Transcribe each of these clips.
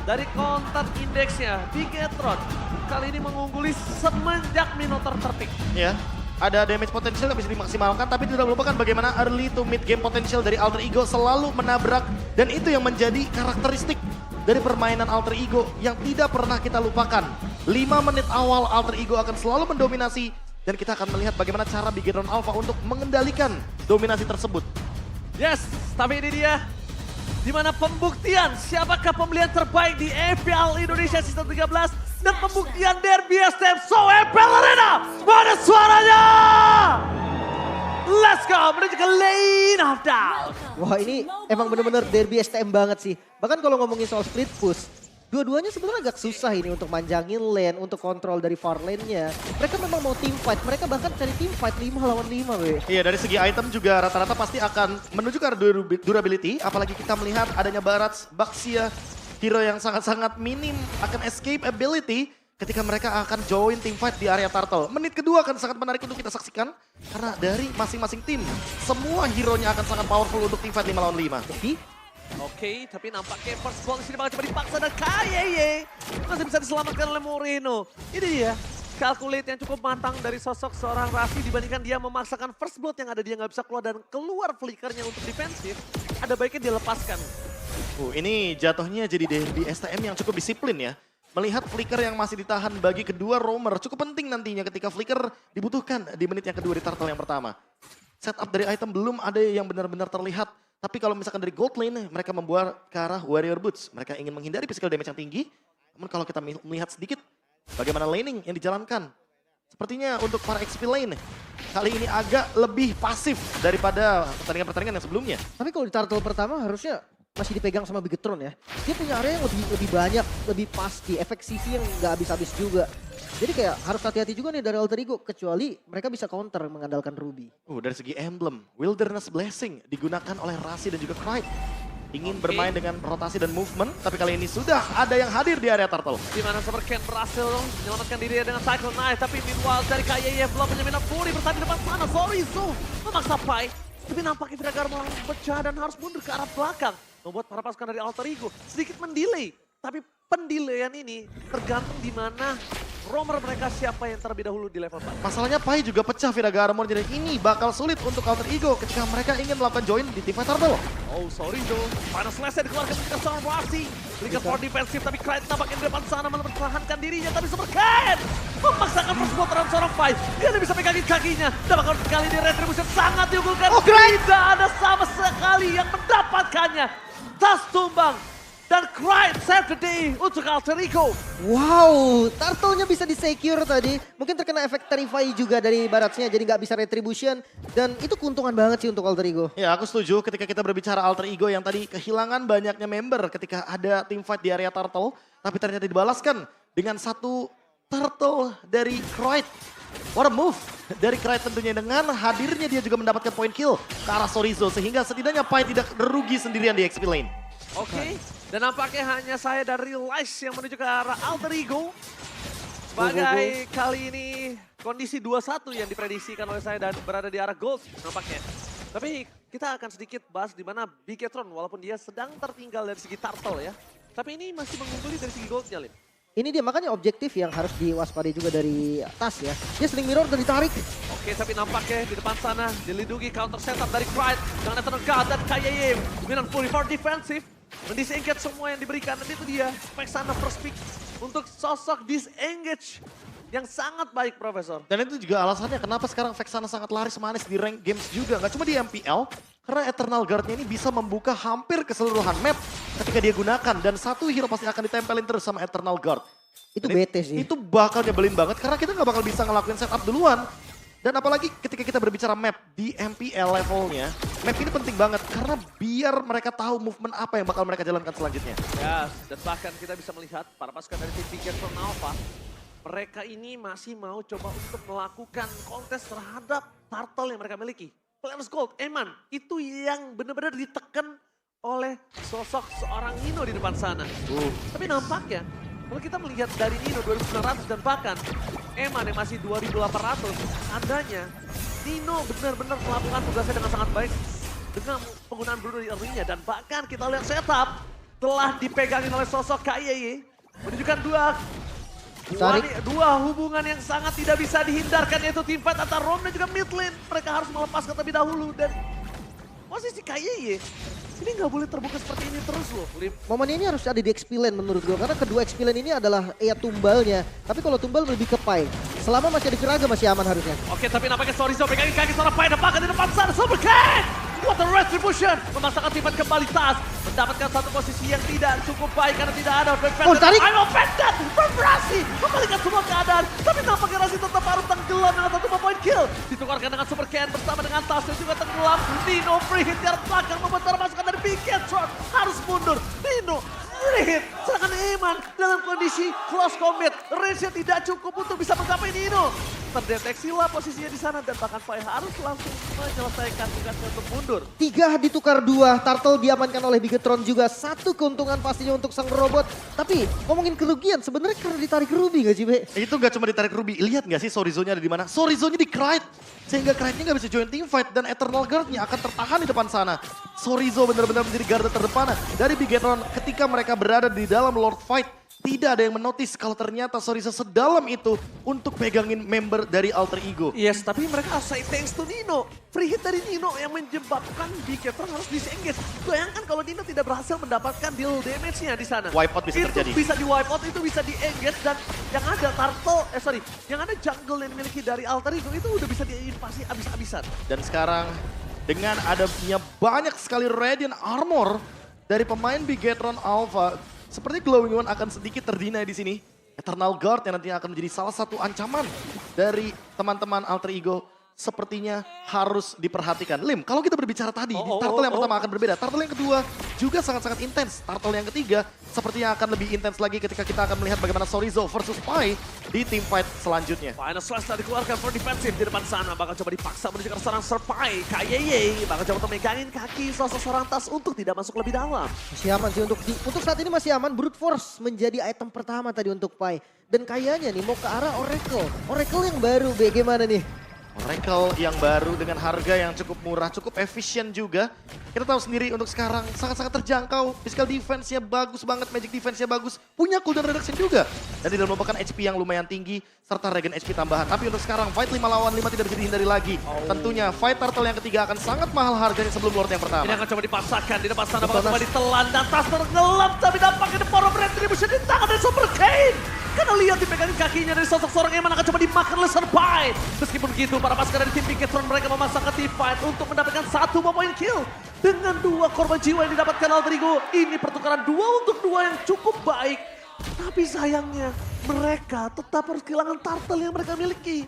dari konten indeksnya, Bigetron kali ini mengungguli semenjak Minotaur terpick. Ya, ada damage potential yang bisa dimaksimalkan, tapi tidak melupakan bagaimana early to mid game potential dari Alter Ego selalu menabrak, dan itu yang menjadi karakteristik dari permainan Alter Ego yang tidak pernah kita lupakan. 5 menit awal Alter Ego akan selalu mendominasi, dan kita akan melihat bagaimana cara Bigetron Alpha untuk mengendalikan dominasi tersebut. Yes, tapi ini dia dimana pembuktian siapakah pembelian terbaik di EPL Indonesia Season 13 dan pembuktian Derby STM So EPL Arena. Mana suaranya? Let's go menuju ke lane of down. Wah ini emang bener-bener derby STM banget sih. Bahkan kalau ngomongin soal split push, dua-duanya sebenarnya agak susah ini untuk manjangin lane, untuk kontrol dari far lane-nya. Mereka memang mau team fight, mereka bahkan cari team fight 5 lawan 5 weh. Iya, dari segi item juga rata-rata pasti akan menuju ke arah durability, apalagi kita melihat adanya Barats, Baxia, hero yang sangat-sangat minim akan escape ability ketika mereka akan join team fight di area turtle. Menit kedua akan sangat menarik untuk kita saksikan, karena dari masing-masing tim, semua hero-nya akan sangat powerful untuk team fight 5 lawan 5. Tapi Oke, tapi nampaknya first ball di sini bakal coba dipaksa dan KYY masih bisa diselamatkan oleh Moreno. Ini dia, calculate yang cukup matang dari sosok seorang Raffi dibandingkan dia memaksakan first blood yang ada dia nggak bisa keluar dan keluar flickernya untuk defensif. Ada baiknya dia lepaskan. Ini jatuhnya jadi Derby STM yang cukup disiplin ya. Melihat flicker yang masih ditahan bagi kedua roamer cukup penting nantinya ketika flicker dibutuhkan di menit yang kedua di turtle yang pertama. Setup dari item belum ada yang benar-benar terlihat. Tapi kalau misalkan dari gold lane, mereka membuat ke arah warrior boots. Mereka ingin menghindari physical damage yang tinggi. Namun kalau kita melihat sedikit bagaimana laning yang dijalankan. Sepertinya untuk para XP lane, kali ini agak lebih pasif daripada pertandingan-pertandingan yang sebelumnya. tapi kalau di turtle pertama harusnya masih dipegang sama Bigetron ya. Dia punya area yang lebih banyak, lebih pasti, efek CC yang nggak habis-habis juga. Jadi kayak harus hati-hati juga nih dari Alter Ego, kecuali mereka bisa counter mengandalkan Ruby. Dari segi emblem, Wilderness Blessing digunakan oleh Rasi dan juga Clyde. Ingin bermain dengan rotasi dan movement, tapi kali ini sudah ada yang hadir di area turtle. Di mana Supercan berhasil menyelamatkan diri dengan Cycle Knight, tapi meanwhile dari KYY belum menyemina Fury bertahan di depan sana. Sorizo memaksa Pai, tapi nampaknya Vidagar malah pecah dan harus mundur ke arah belakang. Membuat para pasukan dari Alter Ego sedikit mendelay, tapi pendelayan ini tergantung di mana roamer mereka siapa yang terlebih dahulu di level 4. Masalahnya Pai juga pecah Vidaga Armor, jadi ini bakal sulit untuk Alter Ego ketika mereka ingin melakukan join di team fight turtle. Oh sorry dong, panas selesai dikeluarkan ketika seorang Rasi. Berikan for defensif tapi Clyde nampaknya di depan sana malah mempertahankan dirinya. Tapi Supercan memaksakan persebuah terhadap seorang Pai. Dia tidak bisa pegangin kakinya. Dan bahkan kali ini retribution sangat diunggulkan. Tidak ada sama sekali yang mendapatkannya. Tas tumbang. Dan Clyde save the day untuk Alter Ego. Wow, turtle-nya bisa di-secure tadi. Mungkin terkena efek Terrify juga dari Baratsnya, jadi nggak bisa retribution. Dan itu keuntungan banget sih untuk Alter Ego. Ya, aku setuju ketika kita berbicara Alter Ego yang tadi kehilangan banyaknya member ketika ada team fight di area turtle. Tapi ternyata dibalaskan dengan satu turtle dari Clyde. What a move dari Clyde tentunya, dengan hadirnya dia juga mendapatkan point kill ke arah Sorizo. Sehingga setidaknya Pai tidak merugi sendirian di XP lane. Oke, dan nampaknya hanya saya dari Realize yang menuju ke arah Alter Ego. Sebagai kali ini kondisi 2-1 yang diprediksikan oleh saya dan berada di arah gold nampaknya. Tapi kita akan sedikit bahas di mana Bigetron walaupun dia sedang tertinggal dari segi turtle ya. Tapi ini masih mengungguli dari segi goldnya, Lin. Ini dia makanya objektif yang harus diwaspadai juga dari Tas ya. Dia sling mirror dan ditarik. Oke, tapi nampaknya di depan sana dilindungi counter setup dari Clyde dengan Eternal God dan KYY. Dominan fully for defensive. Mendisengage semua yang diberikan dan itu dia spek sana first pick untuk sosok disengage yang sangat baik, Profesor. Dan itu juga alasannya kenapa sekarang Vexana sangat laris manis di rank games juga. Gak cuma di MPL, karena Eternal Guard-nya ini bisa membuka hampir keseluruhan map ketika dia gunakan. Dan satu hero pasti akan ditempelin terus sama Eternal Guard. Itu Dan bete sih. Itu bakal nyebelin banget karena kita gak bakal bisa ngelakuin setup duluan. Dan apalagi ketika kita berbicara map di MPL levelnya, map ini penting banget karena biar mereka tahu movement apa yang bakal mereka jalankan selanjutnya. Ya, dan bahkan kita bisa melihat para pasukan dari tim Bigetron Alpha, mereka ini masih mau coba untuk melakukan kontes terhadap turtle yang mereka miliki. Players Gold, Eman, itu yang benar-benar ditekan oleh sosok seorang Nino di depan sana. Tapi nampaknya, kalau kita melihat dari Nino 2.900 dan bahkan Eman yang masih 2.800, tandanya Nino benar-benar melakukan tugasnya dengan sangat baik dengan penggunaan Bruno di arena. Dan bahkan kita lihat setup telah dipegangin oleh sosok KYY. Menunjukkan dua hubungan yang sangat tidak bisa dihindarkan, yaitu teamfight antara Rom dan juga mid lane. Mereka harus melepaskan terlebih dahulu dan posisi KYY ini nggak boleh terbuka seperti ini terus loh, Lim. Momen ini harus ada di XP lane menurut gue, karena kedua XP lane ini adalah tumbalnya. Tapi kalau tumbal lebih ke Pai. Selama masih ada Kiraga masih aman harusnya. Oke, tapi nampaknya Sorizo pegangin kaki seorang Pai, depan di depan sana, Super Cat! What a retribution! Memaksakan teamfight kembali Tas, mendapatkan satu posisi yang tidak cukup baik karena tidak ada tarik! I'm offended! Berberasi! Kembalikan semua keadaan, tapi nampaknya Rasi tetap harus tenggelam dengan satu point kill. Ditukarkan dengan Super Cat bersama dengan Tas dan juga tenggelam. Nino free hit dari belakang membuat masukan dari Bigetron harus mundur. Nino free hit, serangan Eman dalam kondisi close combat. Range-nya tidak cukup untuk bisa menggapai Nino. Terdeteksilah posisinya di sana dan bahkan Pai harus langsung menyelesaikan tugasnya untuk mundur. 3 ditukar 2, Turtle diamankan oleh Bigetron juga. 1 keuntungan pastinya untuk sang robot. Tapi ngomongin kerugian sebenarnya karena ditarik Ruby gak sih, Be? Itu gak cuma ditarik Ruby, lihat gak sih Sorizo-nya ada di mana? Sorizo-nya di Krite, sehingga Krite-nya gak bisa join team fight dan Eternal Guard-nya akan tertahan di depan sana. Sorizo benar-benar menjadi garda terdepan dari Bigetron ketika mereka berada di dalam Lord Fight. Tidak ada yang menotis kalau ternyata Sorizo sedalam itu untuk pegangin member dari Alter Ego. Yes, tapi mereka say thanks to Nino. Free hit dari Nino yang menyebabkan Bigetron harus disengage. Bayangkan kalau Nino tidak berhasil mendapatkan deal damage-nya di sana. Wipeout bisa terjadi. Itu bisa di wipeout, itu bisa di engage dan yang ada yang ada jungle yang dimiliki dari Alter Ego itu udah bisa diinvasi abis-abisan. Dan sekarang dengan adanya banyak sekali Radiant Armor dari pemain Bigetron Alpha, seperti Glowing One akan sedikit terdinai di sini. Eternal Guard yang nantinya akan menjadi salah satu ancaman dari teman-teman Alter Ego sepertinya harus diperhatikan. Lim, kalau kita berbicara tadi, di turtle yang pertama akan berbeda. Turtle yang kedua juga sangat-sangat intens. Turtle yang ketiga sepertinya akan lebih intens lagi ketika kita akan melihat bagaimana Sorizo versus Pai di team fight selanjutnya. Final slash tadi dikeluarkan for defensive di depan sana. Bakal coba dipaksa menuju ke seorang Serpai. KYY bakal coba untuk megangin kaki seorang Tas untuk tidak masuk lebih dalam. Masih aman sih untuk saat ini masih aman. Brute Force menjadi item pertama tadi untuk Pai. Dan kayaknya nih mau ke arah Oracle. Oracle yang baru, bagaimana nih? Oracle yang baru dengan harga yang cukup murah, cukup efisien juga. Kita tahu sendiri untuk sekarang sangat-sangat terjangkau. Physical defense-nya bagus banget, magic defense-nya bagus. Punya cooldown reduction juga. Dan tidak merupakan HP yang lumayan tinggi, serta regen HP tambahan. Tapi untuk sekarang fight 5 lawan 5 tidak bisa dihindari lagi. Tentunya fight turtle yang ketiga akan sangat mahal harganya sebelum Lord yang pertama. Ini akan coba dipaksakan di depan sana, bakal coba ditelan dan Tas tenggelam. Tapi dampaknya the power of retribution di tangan dari Super Kane. Karena lihat dipegangin kakinya dari sosok seorang Eman akan coba dimakan oleh Serpai. Meskipun begitu, para pasukan dari tim Bigetron mereka memasangkan team fight untuk mendapatkan 1 point kill. Dengan 2 korban jiwa yang didapatkan Alter Ego. Ini pertukaran 2 untuk 2 yang cukup baik. Tapi sayangnya mereka tetap harus kehilangan turtle yang mereka miliki.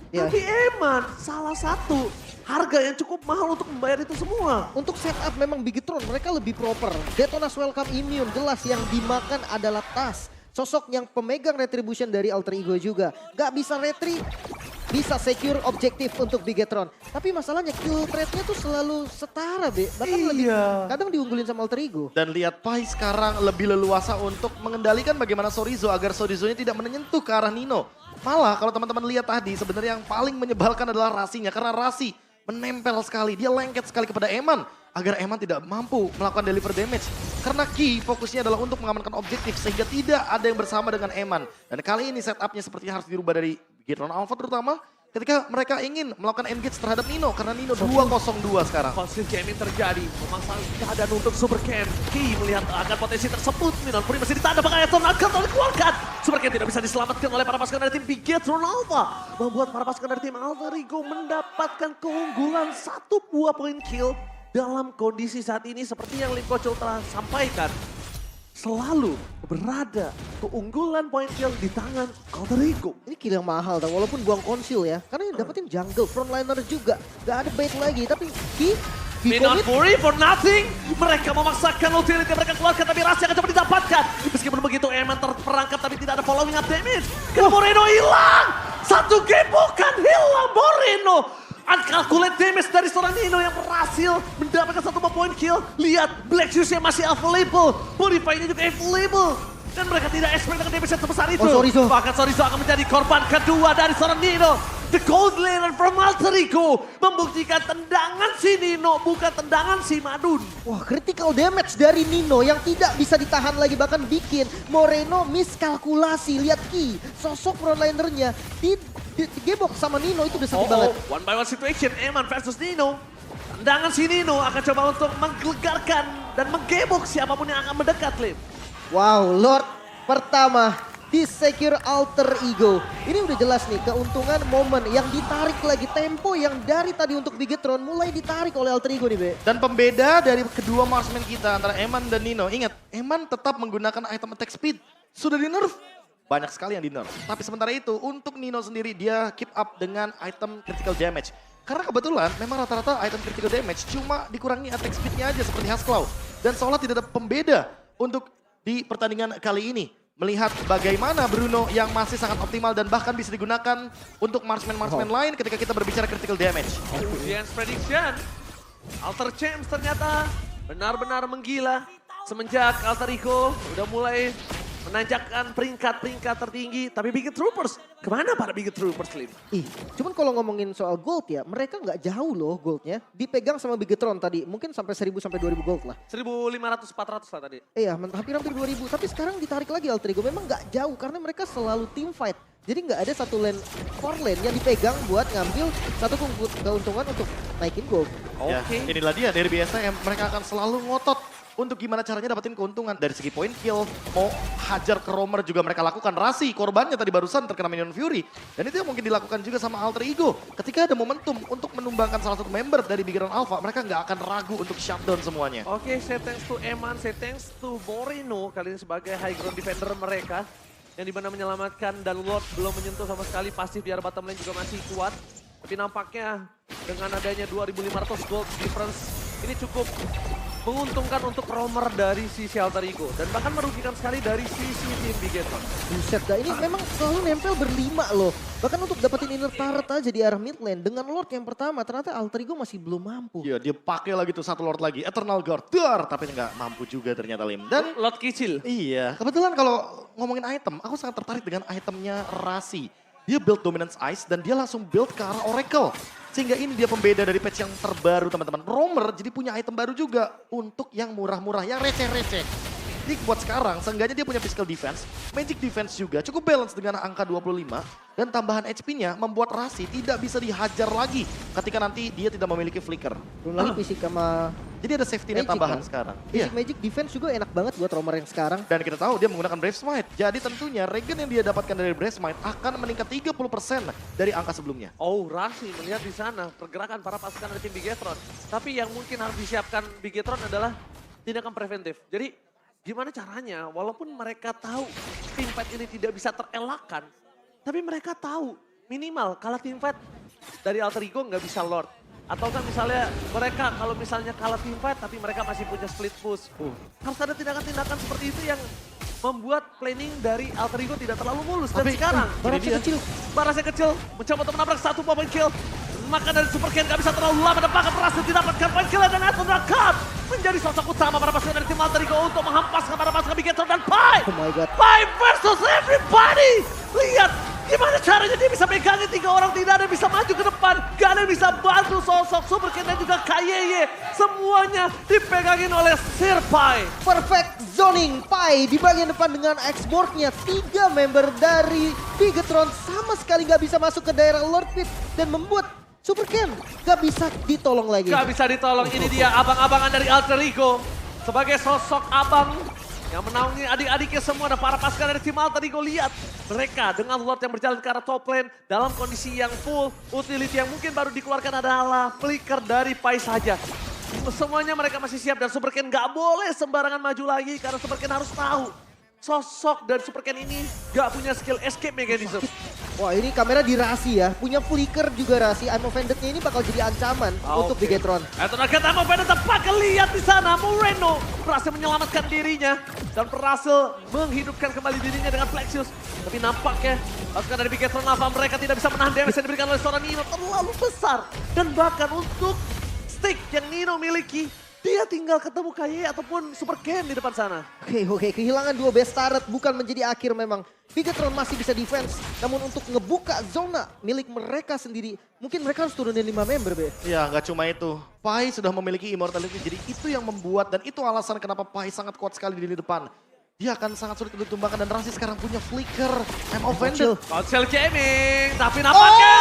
Ya. Tapi Eman salah satu harga yang cukup mahal untuk membayar itu semua. Untuk setup memang Bigetron mereka lebih proper. Detonas Welcome Immune jelas yang dimakan adalah Tas. Sosok yang pemegang retribution dari Alter Ego juga. Gak bisa retri, bisa secure objektif untuk Bigetron. Tapi masalahnya kill rate-nya tuh selalu setara, Be. Bahkan lebih kadang diunggulin sama Alter Ego. Dan lihat Pai sekarang lebih leluasa untuk mengendalikan bagaimana Sorizo agar Sorizo-nya tidak menyentuh ke arah Nino. Malah kalau teman-teman lihat tadi sebenarnya yang paling menyebalkan adalah Rasinya. Karena Rasi menempel sekali, dia lengket sekali kepada Eman. Agar Eman tidak mampu melakukan deliver damage. Karena Ki fokusnya adalah untuk mengamankan objektif sehingga tidak ada yang bersama dengan Eman. Dan kali ini setupnya sepertinya harus dirubah dari Bigetron Alpha terutama ketika mereka ingin melakukan engage terhadap Nino. Karena Nino 2-0-2 sekarang. Konflik gaming terjadi, memasang keadaan untuk Super Ken. Ki melihat akan potensi tersebut. Minon Puri masih ditanda pakai Eternal Guard oleh dikeluarkan. Super Ken tidak bisa diselamatkan oleh para pasukan dari tim Bigetron Alpha. Membuat para pasukan dari tim Alter Ego mendapatkan keunggulan 1 buah point kill. Dalam kondisi saat ini seperti yang Lim Kocho telah sampaikan, selalu berada keunggulan point kill di tangan Alter Ego. Ini kill yang mahal, walaupun buang konsil ya. Karena yang dapetin jungle, frontliner juga. Gak ada bait lagi, tapi Ki Minon Fury for nothing. Mereka memaksakan utility mereka keluarkan, tapi Rasi akan coba didapatkan. Meskipun begitu, Eman terperangkap tapi tidak ada following up damage. Karena Moreno hilang. 1 game bukan hilang Moreno. Uncalculate damage dari seorang Nino yang berhasil mendapatkan 1 point kill. Lihat, Black Shoes-nya masih available. Modify-nya juga available. Dan mereka tidak expect dengan damage yang sebesar itu. Sorizo. Bahkan Sorizo akan menjadi korban kedua dari seorang Nino. The Gold Laner from Alter Ego membuktikan tendangan si Nino bukan tendangan si Madun. Wah, critical damage dari Nino yang tidak bisa ditahan lagi, bahkan bikin Moreno miskalkulasi. Lihat Ki, sosok frontlinernya digebok sama Nino, itu udah sakit banget. One by one situation, Eman versus Nino. Tendangan si Nino akan coba untuk menggelegarkan dan menggebok siapapun yang akan mendekat, Lim. Wow, Lord pertama di secure Alter Ego. Ini udah jelas nih keuntungan momen yang ditarik lagi. Tempo yang dari tadi untuk Bigetron mulai ditarik oleh Alter Ego nih, Be. Dan pembeda dari kedua marksman kita antara Eman dan Nino. Ingat, Eman tetap menggunakan item attack speed. Sudah di nerf. Banyak sekali yang di nerf. Tapi sementara itu untuk Nino sendiri dia keep up dengan item critical damage. Karena kebetulan memang rata-rata item critical damage cuma dikurangi attack speednya aja seperti Hasclaw. Dan seolah tidak ada pembeda untuk di pertandingan kali ini. Melihat bagaimana Bruno yang masih sangat optimal dan bahkan bisa digunakan untuk marksman-marksman lain ketika kita berbicara critical damage. Audience prediction. Alter Champs ternyata benar-benar menggila. Semenjak Alter Ego udah mulai menanjakkan peringkat-peringkat tertinggi. Tapi Biget Troopers, kemana para Biget Troopers, Lim? Cuman kalau ngomongin soal gold ya, mereka nggak jauh loh goldnya. Dipegang sama Bigetron tadi, mungkin sampai 1000 sampai 2000 gold lah. 1.500-400 lah tadi. Iya, hampir-hampir 2000. Tapi sekarang ditarik lagi Alter Ego. Memang nggak jauh karena mereka selalu team fight. Jadi nggak ada satu lane, core lane yang dipegang buat ngambil satu keuntungan untuk naikin gold. Ya, inilah dia dari BSM, mereka akan selalu ngotot untuk gimana caranya dapetin keuntungan. Dari segi point kill, mau hajar ke roamer juga mereka lakukan. Rasi, korbannya tadi barusan terkena Minion Fury. Dan itu yang mungkin dilakukan juga sama Alter Ego. Ketika ada momentum untuk menumbangkan salah satu member dari Bigetron Alpha, mereka nggak akan ragu untuk shutdown semuanya. Oke, say thanks to Eman, say thanks to Moreno kali ini sebagai high ground defender mereka. Yang dimana menyelamatkan dan Lord belum menyentuh sama sekali, pasif biar bottom lane juga masih kuat. Tapi nampaknya dengan adanya 2.500 gold difference, ini cukup menguntungkan untuk roamer dari sisi Alter Ego. Dan bahkan merugikan sekali dari sisi tim Bigetron. Buset dah, ini memang selalu nempel berlima loh. Bahkan untuk dapetin inner turret aja di arah mid lane. Dengan Lord yang pertama, ternyata Alter Ego masih belum mampu. Iya, dia pakai lagi tuh satu Lord lagi, Eternal Guard. Dar, tapi nggak mampu juga ternyata Lim. Dan Lord kecil. iya, kebetulan kalau ngomongin item, aku sangat tertarik dengan itemnya Rasi. Dia build Dominance Ice dan dia langsung build ke arah Oracle. Sehingga ini dia pembeda dari patch yang terbaru teman-teman. Roamer jadi punya item baru juga untuk yang murah-murah, yang receh-receh. Jadi buat sekarang, seenggaknya dia punya physical defense, magic defense juga, cukup balance dengan angka 25. Dan tambahan HP-nya membuat Rasi tidak bisa dihajar lagi ketika nanti dia tidak memiliki flicker. Belum lagi fisik sama Jadi ada safety net Magic tambahan kan? sekarang. Basic Magic Defense juga enak banget buat roamer yang sekarang. Dan kita tahu dia menggunakan Brave Smite. Jadi tentunya regen yang dia dapatkan dari Brave Smite akan meningkat 30% dari angka sebelumnya. Oh, Rasi melihat di sana pergerakan para pasukan dari tim Bigetron. Tapi yang mungkin harus disiapkan Bigetron adalah tindakan preventif. Jadi gimana caranya walaupun mereka tahu tim fight ini tidak bisa terelakkan. Tapi mereka tahu minimal kalah tim fight dari Alter Ego nggak bisa Lord. Atau kan misalnya mereka kalau misalnya kalah team fight tapi mereka masih punya split push. Harus ada tindakan-tindakan seperti itu yang membuat planning dari Alter Ego tidak terlalu mulus. Dan Tapi, sekarang Barasnya kecil mencoba untuk menabrak satu point kill. Maka dari Super Ken gak bisa terlalu lama dan bahkan berhasil didapatkan point kill dan Eternal Guard menjadi sosok utama para pasukan dari tim Alter Ego untuk menghempaskan para pasukan Bigetron dan Pai. Oh my god. Pai versus everybody. Lihat gimana caranya dia bisa pegangin 3 orang, tidak ada yang bisa maju ke depan. Gak ada yang bisa bantu sosok Super Ken dan juga Kayeye. Semuanya dipegangin oleh Sir Pai. Perfect zoning Pai di bagian depan dengan X-Board-nya. 3 member dari Bigetron sama sekali gak bisa masuk ke daerah Lord Pit dan membuat Super Ken gak bisa ditolong lagi. Gak bisa ditolong, ini dia abang-abangan dari Alter Ego. Sebagai sosok abang yang menaungi adik-adiknya semua dan para pasukan dari tim Alter Ego. Lihat mereka dengan Lord yang berjalan ke arah top lane dalam kondisi yang full. Utility yang mungkin baru dikeluarkan adalah flicker dari Pai saja. Semuanya mereka masih siap dan Super Ken gak boleh sembarangan maju lagi karena Super Ken harus tahu sosok dari Super Ken ini gak punya skill escape mechanism. Wah, ini kamera di Rasi ya, punya flicker juga Rasi. I'm Offended-nya ini bakal jadi ancaman untuk Bigetron. Eternal Guard I'm Offended tepat lihat di sana Moreno berhasil menyelamatkan dirinya dan berhasil menghidupkan kembali dirinya dengan Plexius. Tapi nampaknya pasukan dari Bigetron Alpha mereka tidak bisa menahan damage yang diberikan oleh seorang Nino terlalu besar. Dan bahkan untuk stick yang Nino miliki Dia tinggal ketemu KYE ataupun Super Ken di depan sana. Oke, kehilangan 2 best turret bukan menjadi akhir memang. Bigetron masih bisa defense, namun untuk ngebuka zona milik mereka sendiri, mungkin mereka harus turunin 5 member, Be. Ya nggak cuma itu, Pai sudah memiliki immortality, jadi itu yang membuat dan itu alasan kenapa Pai sangat kuat sekali di lini depan. Dia akan sangat sulit untuk ditumbangkan dan Rasi sekarang punya flicker, I'm offended. Konsel Gaming, tapi nampaknya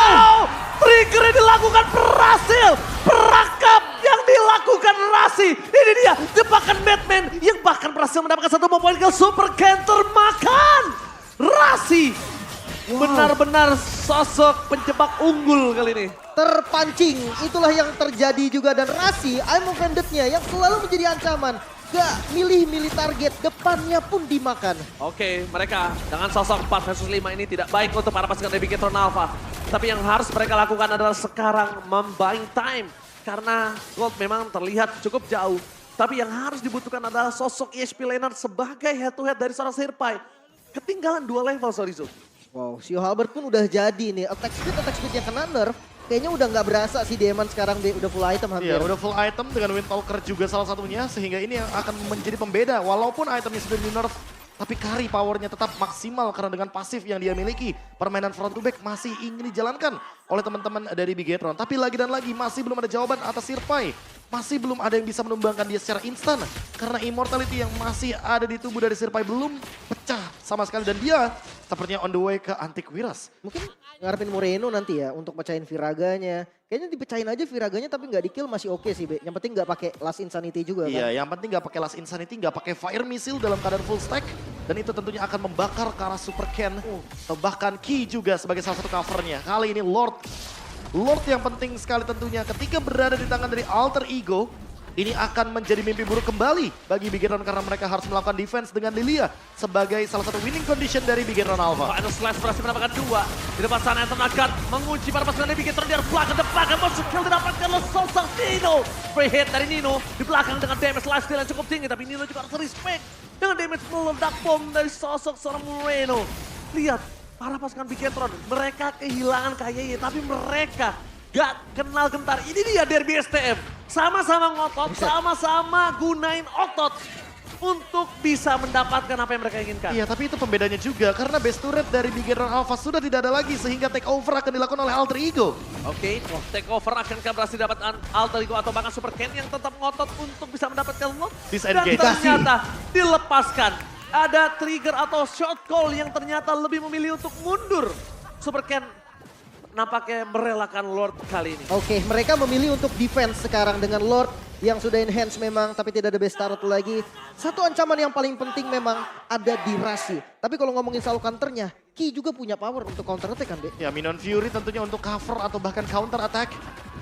trigger yang dilakukan berhasil. Perakap yang dilakukan Rasi. Ini dia jebakan Batman yang bahkan berhasil mendapatkan 1 poin kill. Super Ken termakan. Rasi benar-benar sosok penjebak unggul kali ini. Terpancing, itulah yang terjadi juga dan Rasi, I'm offended-nya yang selalu menjadi ancaman. Gak milih-milih target, depannya pun dimakan. Oke, mereka dengan sosok 4 versus 5 ini tidak baik untuk para pasukan dari Bigetron Alpha. Tapi yang harus mereka lakukan adalah sekarang membuying time. Karena Gold memang terlihat cukup jauh. Tapi yang harus dibutuhkan adalah sosok ESP laner sebagai head to head dari seorang Sirpai. Ketinggalan 2 level, Sorizo. Wow, Sio Halbert pun udah jadi nih. Attack speed-nya kena nerf. Kayaknya udah nggak berasa sih Demon sekarang udah full item hampir. Iya, udah full item dengan Windtalker juga salah satunya. Sehingga ini yang akan menjadi pembeda. Walaupun itemnya sudah di nerf, tapi carry powernya tetap maksimal karena dengan pasif yang dia miliki. Permainan front to back masih ingin dijalankan oleh teman-teman dari Bigetron. Tapi lagi dan lagi masih belum ada jawaban atas Sirpai. Masih belum ada yang bisa menumbangkan dia secara instan. Karena immortality yang masih ada di tubuh dari Sirpai belum pecah sama sekali. Dan dia sepertinya on the way ke Antiquiras. Mungkin ngarepin Moreno nanti ya untuk pecahin Viraganya. Kayaknya dipecahin aja Viraganya tapi nggak di-kill masih oke sih, Be. Yang penting nggak pakai Last Insanity juga kan. Iya, yang penting nggak pakai Last Insanity, nggak pakai Fire Missile dalam keadaan full stack. Dan itu tentunya akan membakar ke arah Super Ken. Atau bahkan Ki juga sebagai salah satu covernya. Kali ini Lord yang penting sekali tentunya ketika berada di tangan dari Alter Ego. Ini akan menjadi mimpi buruk kembali bagi Bigetron karena mereka harus melakukan defense dengan Lilia sebagai salah satu winning condition dari Bigetron Alpha. Final Slash berhasil mendapatkan 2. Di depan sana Anthem akan mengunci para pasukan dari Bigetron di belakang depan. Masuk kill didapatkan oleh sosok Nino. Free hit dari Nino di belakang dengan damage lifesteal yang cukup tinggi. Tapi Nino juga harus respect dengan damage meledak bom dari sosok seorang Moreno. Lihat para pasukan Bigetron, mereka kehilangan KYE tapi mereka gak kenal gentar. Ini dia derby STM. Sama-sama ngotot, sama-sama gunain otot untuk bisa mendapatkan apa yang mereka inginkan. Iya, tapi itu pembedanya juga karena base turret dari Bigetron Alpha sudah tidak ada lagi sehingga take over akan dilakukan oleh Alter Ego. Oke, take over akankah berhasil dapat Alter Ego atau bahkan Super Ken yang tetap ngotot untuk bisa mendapatkan lot. Dan Disengage. ternyata dilepaskan. Ada trigger atau shot call yang ternyata lebih memilih untuk mundur. Super Ken nampaknya merelakan Lord kali ini. Oke, mereka memilih untuk defense sekarang dengan Lord yang sudah enhance memang tapi tidak ada best turret lagi. Satu ancaman yang paling penting memang ada di Rasi. Tapi kalau ngomongin soal counternya, Ki juga punya power untuk counter attack kan, Be? Ya, Minion Fury tentunya untuk cover atau bahkan counter attack.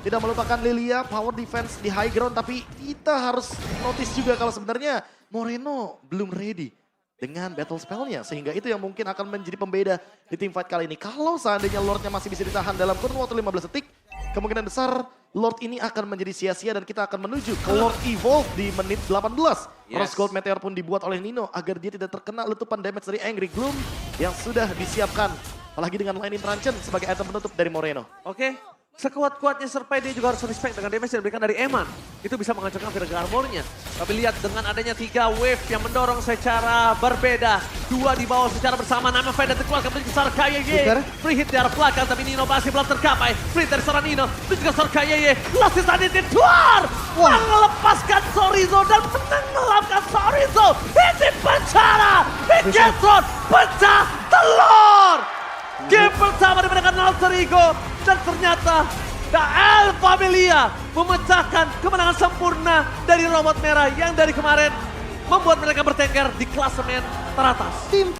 Tidak melupakan Lilia, power defense di high ground. Tapi kita harus notice juga kalau sebenarnya Moreno belum ready dengan battle spellnya. Sehingga itu yang mungkin akan menjadi pembeda di tim fight kali ini. Kalau seandainya Lordnya masih bisa ditahan dalam kurun waktu 15 detik, kemungkinan besar Lord ini akan menjadi sia-sia dan kita akan menuju ke Lord Evolve di menit 18. Rose Gold Meteor pun dibuat oleh Nino agar dia tidak terkena letupan damage dari Angry Gloom yang sudah disiapkan. Apalagi dengan Lightning Truncheon sebagai item penutup dari Moreno. Oke, sekuat-kuatnya Sirpai dia juga harus respect dengan damage yang diberikan dari Eman. Itu bisa menghancurkan Virga Armornya. Tapi lihat dengan adanya 3 wave yang mendorong secara berbeda. 2 di bawah secara bersama. Nama Fede dikeluarkan menuju ke KYE. Free hit di arah belakang tapi Nino masih belum tercapai. Free dari seorang Nino menuju ke KYE. Last Insanity keluar. Melepaskan Sorizo dan menenggelamkan Sorizo. Ini penjara. Bigetron pecah telur. Game pertama dimenangkan Alter Ego. Dan ternyata The El Familia memecahkan kemenangan sempurna dari robot merah yang dari kemarin membuat mereka bertengger di klasemen teratas. Tim